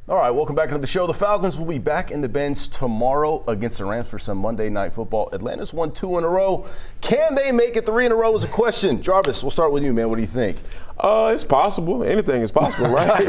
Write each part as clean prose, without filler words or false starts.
All right, welcome back to the show. The Falcons will be back in the Benz tomorrow against the Rams for some Monday Night Football. Atlanta's won 2 in a row. Can they make it 3 in a row is a question. Jarvis, we'll start with you, man. What do you think? It's possible. Anything is possible, right?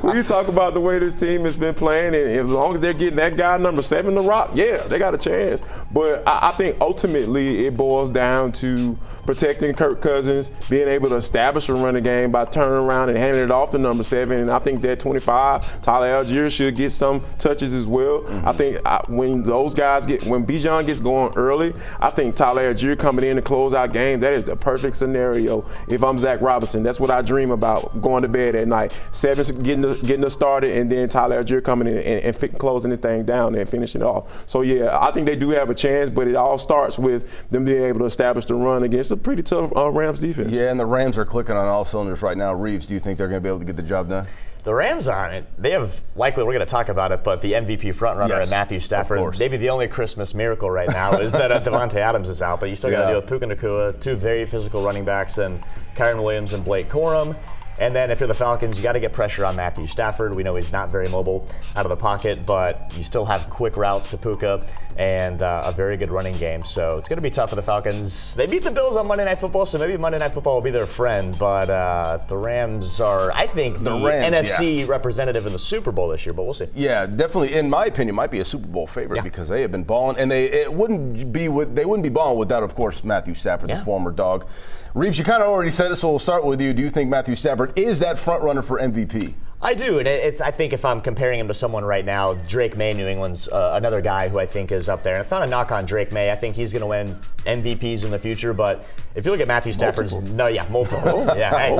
When you talk about the way this team has been playing, and as long as they're getting that guy number 7 to rock, yeah, they got a chance. But I think ultimately it boils down to protecting Kirk Cousins, being able to establish a running game by turning around and handing it off to number 7. And I think that 25, Tyler Algier should get some touches as well. Mm-hmm. I think when Bijan gets going early, I think Tyler Algier coming in to close out game, that is the perfect scenario. If I'm Zach Robinson, that's what I dream about going to bed at night. 7 getting us started, and then Tyler Algier coming in and closing the thing down and finishing it off. So yeah, I think they do have a chance, but it all starts with them being able to establish the run against a pretty tough Rams defense. Yeah, and the Rams are clicking on all cylinders right now. Reeves, do you think they're going to be able to get the job done? The Rams aren't. They have, likely, we're going to talk about it, but the MVP frontrunner in Matthew Stafford. Maybe the only Christmas miracle right now is that Devontae Adams is out, but you still got to deal with Puka Nacua, 2 very physical running backs, and Kyren Williams and Blake Corum. And then if you're the Falcons, you got to get pressure on Matthew Stafford. We know he's not very mobile out of the pocket, but you still have quick routes to Puka and a very good running game. So it's going to be tough for the Falcons. They beat the Bills on Monday Night Football, so maybe Monday Night Football will be their friend. But the Rams are, I think, the NFC representative in the Super Bowl this year, but we'll see. Yeah, definitely, in my opinion, might be a Super Bowl favorite because they have been balling, and they wouldn't be balling without, of course, Matthew Stafford, the former dog. Reeves, you kind of already said it, so we'll start with you. Do you think Matthew Stafford is that front runner for MVP? I do, and I think if I'm comparing him to someone right now, Drake May, New England's another guy who I think is up there. And it's not a knock on Drake May. I think he's going to win MVPs in the future. But if you look at Matthew Stafford's, multiple.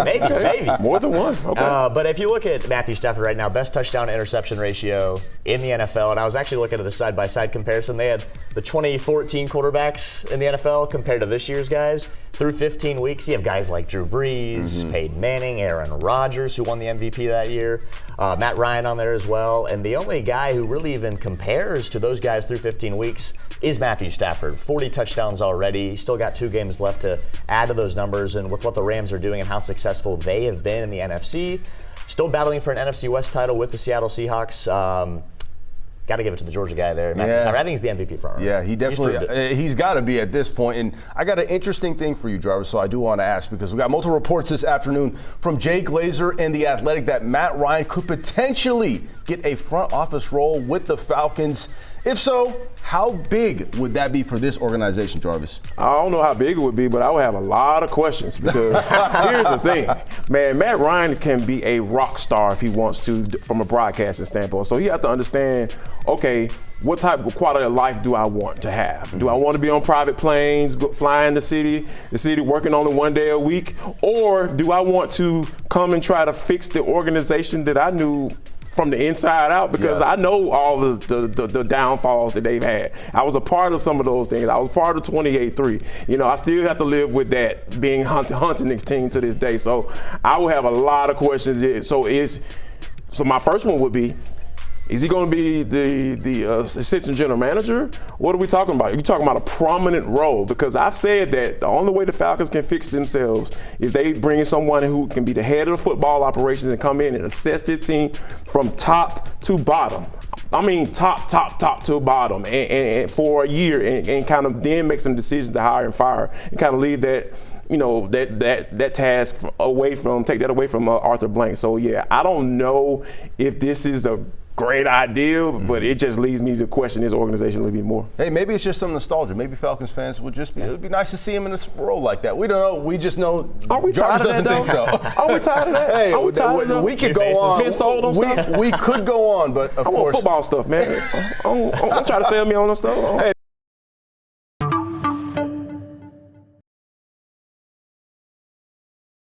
Maybe more than one. Okay. But if you look at Matthew Stafford right now, best touchdown to interception ratio in the NFL, and I was actually looking at the side-by-side comparison. They had the 2014 quarterbacks in the NFL compared to this year's guys. Through 15 weeks, you have guys like Drew Brees, Peyton Manning, Aaron Rodgers, who won the MVP that year, Matt Ryan on there as well. And the only guy who really even compares to those guys through 15 weeks is Matthew Stafford. 40 touchdowns already. He's still got 2 games left to add to those numbers. And with what the Rams are doing and how successful they have been in the NFC, still battling for an NFC West title with the Seattle Seahawks. Got to give it to the Georgia guy there. I think he's the MVP frontrunner. Yeah, he definitely, he's got to be at this point. And I got an interesting thing for you, Jarvis, so I do want to ask, because we got multiple reports this afternoon from Jay Glazer and The Athletic that Matt Ryan could potentially get a front office role with the Falcons. If so, how big would that be for this organization, Jarvis? I don't know how big it would be, but I would have a lot of questions because here's the thing. Man, Matt Ryan can be a rock star if he wants to from a broadcasting standpoint. So he has to understand, okay, what type of quality of life do I want to have? Do I want to be on private planes, flying the city working only 1 day a week? Or do I want to come and try to fix the organization that I knew from the inside out, because I know all the downfalls that they've had. I was a part of some of those things. I was part of 28-3. You know, I still have to live with that being Huntington's team to this day. So I will have a lot of questions. So my first one would be, is he going to be the assistant general manager? What are we talking about? You're talking about a prominent role, because I've said that the only way the Falcons can fix themselves is they bring in someone who can be the head of the football operations and come in and assess their team from top to bottom. I mean, top to bottom, and for a year, and kind of then make some decisions to hire and fire, and kind of leave that, you know, that task take that away from Arthur Blank. So yeah, I don't know if this is a great idea, but it just leads me to question this organization a little bit more. Hey, maybe it's just some nostalgia. Maybe Falcons fans would just be, it would be nice to see him in a role like that. We don't know. We just know Jarvis doesn't think so. Are we tired of that? Hey, we could go on. We could go on, but of course. I want football stuff, man. I'm trying to sell me on the stuff. Hey,